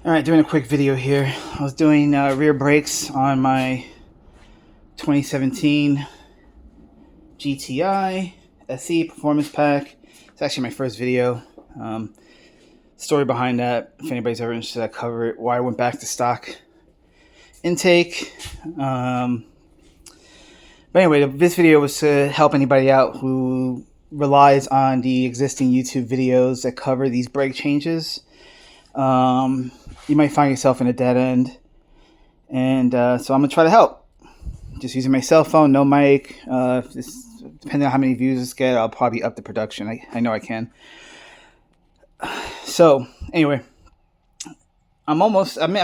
Alright, doing a quick video here. I was doing rear brakes on my 2017 GTI SE Performance Pack. It's actually my first video. Story behind that, if anybody's ever interested, I cover it. Why I went back to stock intake. But anyway, this video was to help anybody out who relies on the existing YouTube videos that cover these brake changes. You might find yourself in a dead end, and so I'm gonna try to help. Just using my cell phone, no mic. Depending on how many views this get, I'll probably up the production. I know I can. So anyway, I'm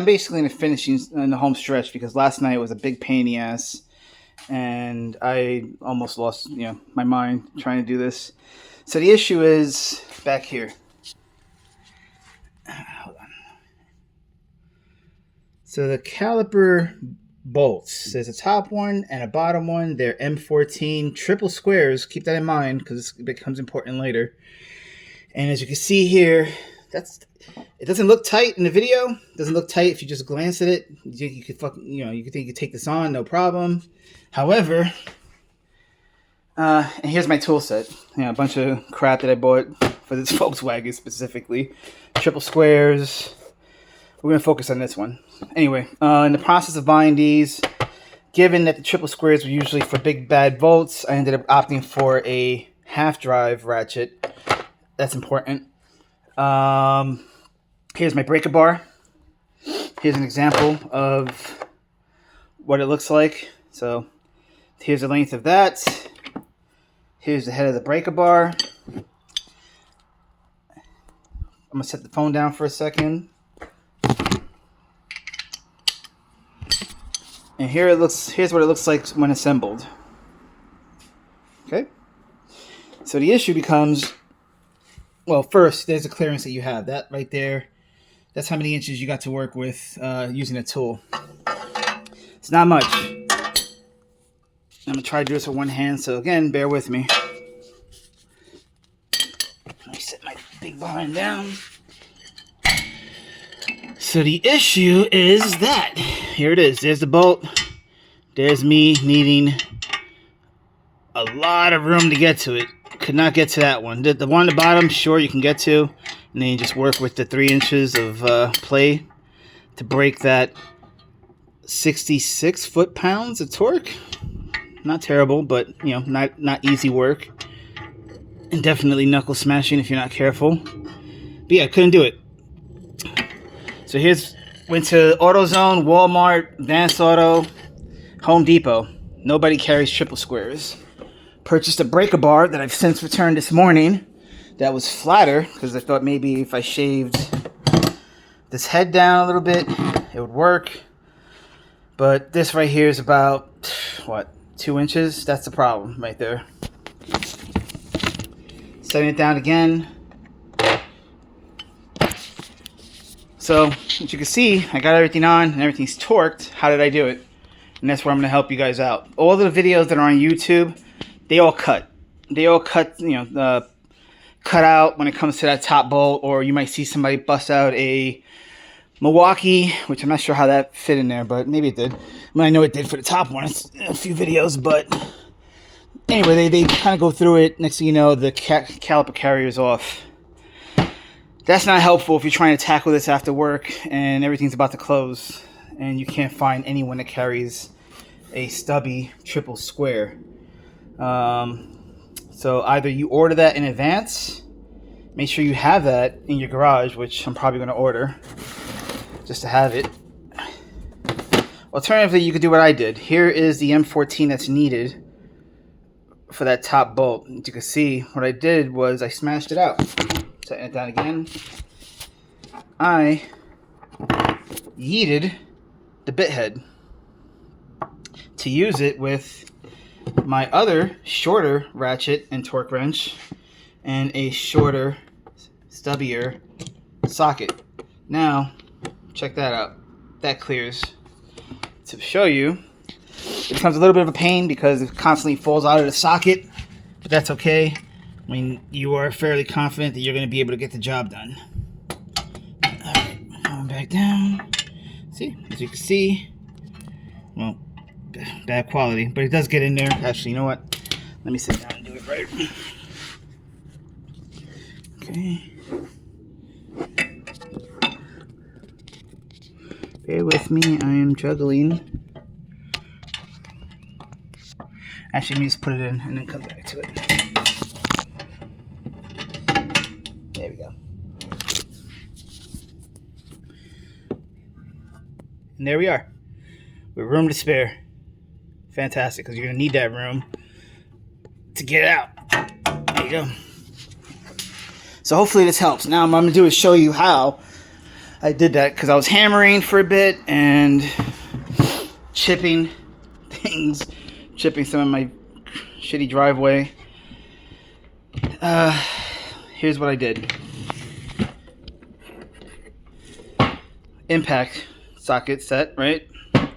basically in the home stretch because last night was a big pain in the ass, and I almost lost my mind trying to do this. So the issue is back here. Hold on. So the caliper bolts, there's a top one and a bottom one. They're M14 triple squares. Keep that in mind because it becomes important later. And as you can see here, it doesn't look tight in the video. It doesn't look tight if you just glance at it. You could you could think you could take this on, no problem. However, and here's my tool set. A bunch of crap that I bought for this Volkswagen specifically. Triple squares. We're going to focus on this one. Anyway, in the process of buying these, given that the triple squares were usually for big bad volts, I ended up opting for a half drive ratchet. That's important. Here's my breaker bar. Here's an example of what it looks like. So here's the length of that. Here's the head of the breaker bar. I'm going to set the phone down for a second. And here's what it looks like when assembled. Okay? So the issue becomes, well, first, there's a clearance that you have. That right there, that's how many inches you got to work with using a tool. It's not much. I'm going to try to do this with one hand, so again, bear with me. Let me set my big behind down. So the issue is that, here it is, there's the bolt, there's me needing a lot of room to get to it. Could not get to that one. The one on the bottom, sure, you can get to, and then you just work with the 3 inches of play to break that 66 foot-pounds of torque. Not terrible, but not easy work, and definitely knuckle smashing if you're not careful. But yeah, couldn't do it. So went to AutoZone, Walmart, Vance Auto, Home Depot. Nobody carries triple squares. Purchased a breaker bar that I've since returned this morning that was flatter because I thought maybe if I shaved this head down a little bit, it would work. But this right here is about, 2 inches? That's the problem right there. Setting it down again. So, as you can see, I got everything on and everything's torqued. How did I do it? And that's where I'm going to help you guys out. All the videos that are on YouTube, they all cut. They all cut, cut out when it comes to that top bolt, or you might see somebody bust out a Milwaukee, which I'm not sure how that fit in there, but maybe it did. I know it did for the top one. It's in a few videos, but anyway, they kind of go through it. Next thing you know, the caliper carrier is off. That's not helpful if you're trying to tackle this after work and everything's about to close and you can't find anyone that carries a stubby triple square. So either you order that in advance, make sure you have that in your garage, which I'm probably going to order just to have it. Alternatively, you could do what I did. Here is the M14 that's needed for that top bolt. As you can see, what I did was I smashed it out. Setting it down again. I yeeted the bit head to use it with my other shorter ratchet and torque wrench and a shorter, stubbier socket. Now, check that out. That clears. To show you, it becomes a little bit of a pain because it constantly falls out of the socket, but that's okay. I mean, you are fairly confident that you're going to be able to get the job done. Alright, going back down. See, as you can see, well, bad quality, but it does get in there. Actually, you know what? Let me sit down and do it right. Okay. Bear with me, I am juggling. Actually, let me just put it in and then come back to it. There we go. And there we are, with room to spare. Fantastic, because you're going to need that room to get it out. There you go. So hopefully this helps. Now what I'm going to do is show you how I did that, because I was hammering for a bit and chipping things, chipping some of my shitty driveway. Here's what I did. Impact socket set, right? I'm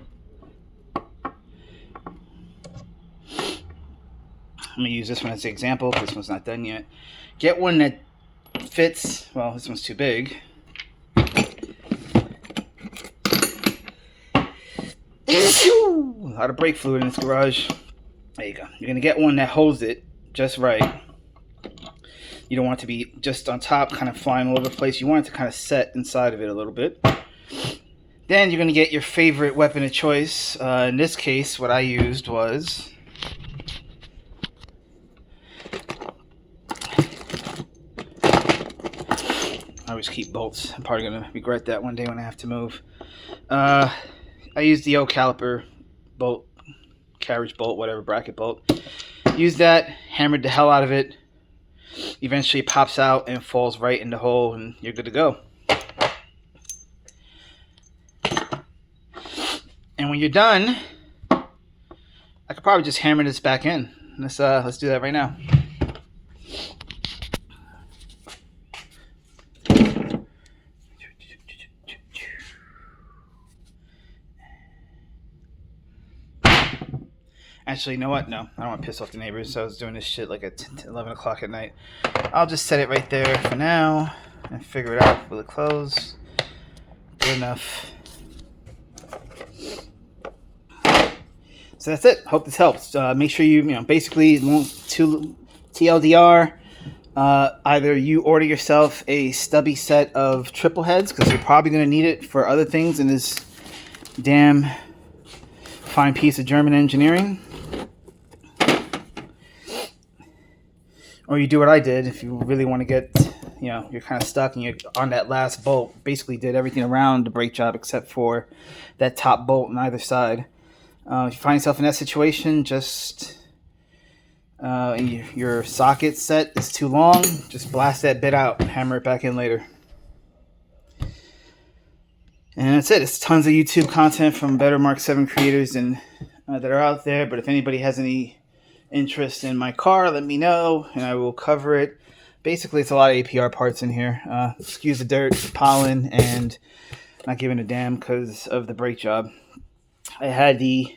going to use this one as an example. This one's not done yet. Get one that fits. Well, this one's too big. A lot of brake fluid in this garage. There you go. You're going to get one that holds it just right. You don't want it to be just on top, kind of flying all over the place. You want it to kind of set inside of it a little bit. Then you're going to get your favorite weapon of choice. In this case, what I used was I always keep bolts. I'm probably going to regret that one day when I have to move. I used the old caliper bolt, carriage bolt, whatever, bracket bolt. Used that, hammered the hell out of it. Eventually it pops out and falls right in the hole, and you're good to go. And when you're done, I could probably just hammer this back in. Let's do that right now. Actually, you know what? No, I don't want to piss off the neighbors, so I was doing this shit like at 11 o'clock at night. I'll just set it right there for now and figure it out. Will it close? Good enough. So that's it. Hope this helps. Make sure you basically to TLDR. Either you order yourself a stubby set of triple heads, because you're probably going to need it for other things in this damn fine piece of German engineering. Or you do what I did if you really want to get, you're kind of stuck and you're on that last bolt. Basically did everything around the brake job except for that top bolt on either side. If you find yourself in that situation, just your socket set is too long, just blast that bit out and hammer it back in later. And that's it. It's tons of YouTube content from better mk7 creators that are out there. But if anybody has any interest in my car, let me know and I will cover it. Basically, it's a lot of APR parts in here. Excuse the dirt, pollen, and not giving a damn because of the brake job. I had the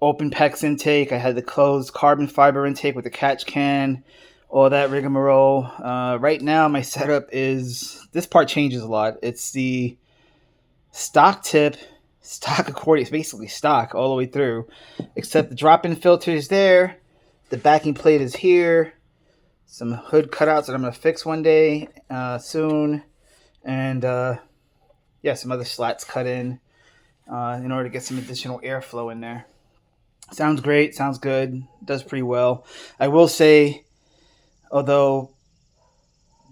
open PEX intake. I had the closed carbon fiber intake with the catch can, all that rigmarole. Right now, my setup is, this part changes a lot. It's the stock tip, stock accordion. It's basically stock all the way through, except the drop-in filter is there. The backing plate is here. Some hood cutouts that I'm going to fix one day soon. And some other slats cut in order to get some additional airflow in there. Sounds great. Sounds good. Does pretty well. I will say, although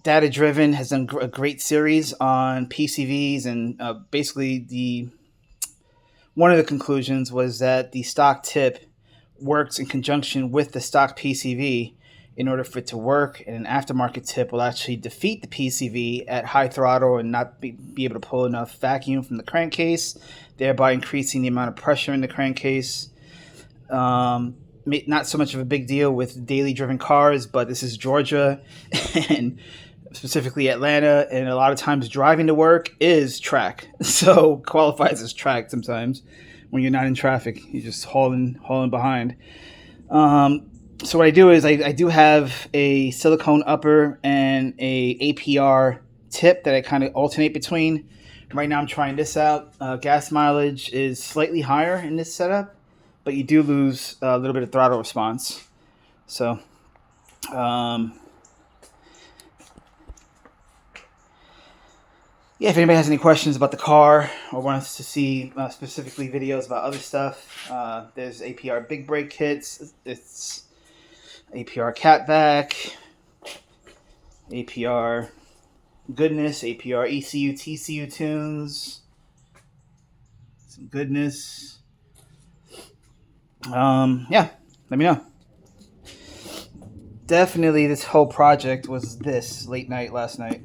Data Driven has done a great series on PCVs, and basically one of the conclusions was that the stock tip works in conjunction with the stock PCV in order for it to work, and an aftermarket tip will actually defeat the PCV at high throttle and not be able to pull enough vacuum from the crankcase, thereby increasing the amount of pressure in the crankcase. Not so much of a big deal with daily driven cars, but this is Georgia and specifically Atlanta, and a lot of times driving to work is track, so qualifies as track sometimes when you're not in traffic. You're just hauling behind. So what I do is I do have a silicone upper and a APR tip that I kind of alternate between. Right now I'm trying this out. Gas mileage is slightly higher in this setup, but you do lose a little bit of throttle response. So, yeah, if anybody has any questions about the car or wants to see specifically videos about other stuff, there's APR big brake kits. It's APR catback, APR goodness, APR ECU, TCU tunes, some goodness. Yeah, let me know. Definitely, this whole project was this late night last night.